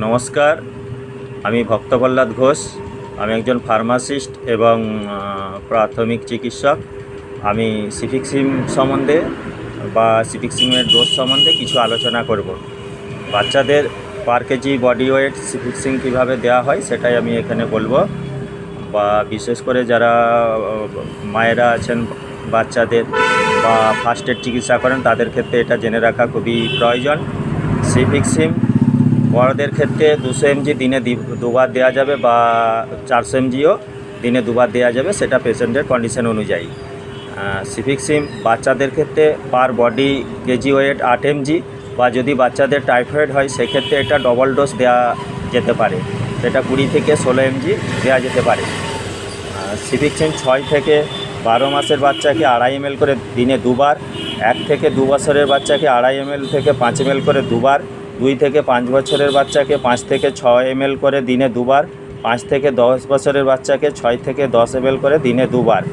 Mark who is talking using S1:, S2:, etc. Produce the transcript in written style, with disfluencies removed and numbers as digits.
S1: নমস্কার, আমি ভক্তপ্রহ্লাদ ঘোষ। আমি একজন ফার্মাসিস্ট এবং প্রাথমিক চিকিৎসক। আমি সিফিক্সিম সম্বন্ধে বা সিফিক্সিমের ডোজ সম্বন্ধে কিছু আলোচনা করব। বাচ্চাদের পার কেজি বডি ওয়েট সিফিক্সিম কীভাবে দেওয়া হয় সেটাই আমি এখানে বলবো। বা বিশেষ করে যারা মায়েরা আছেন বাচ্চাদের বা ফার্স্ট এড চিকিৎসা করেন তাদের ক্ষেত্রে এটা জেনে রাখা খুবই প্রয়োজন। সিফিক্সিম বড়দের ক্ষেত্রে 200 mg দিনে দুবার দেওয়া যাবে বা 400 mgও দিনে দুবার দেওয়া যাবে, সেটা পেশেন্টের কন্ডিশন অনুযায়ী। সিফিক্সিম বাচ্চাদের ক্ষেত্রে পার বডি কেজি ওয়েট 8 mg, বা যদি বাচ্চাদের টাইফয়েড হয় সেক্ষেত্রে এটা ডবল ডোজ দেওয়া যেতে পারে, সেটা 20 থেকে 16 mg দেওয়া যেতে পারে। সিফিক্সিম 6 থেকে 12 মাসের বাচ্চাকে 2.5 ml করে দিনে দুবার, 1 থেকে 2 বছরের বাচ্চাকে 2.5 ml থেকে 5 ml করে দুবার, 2 থেকে 5 বছরের বাচ্চাকে 5 থেকে 6 ml করে দিনে দুবার, 5 থেকে 10 বছরের বাচ্চাকে 6 থেকে 10 ml করে দিনে দুবার।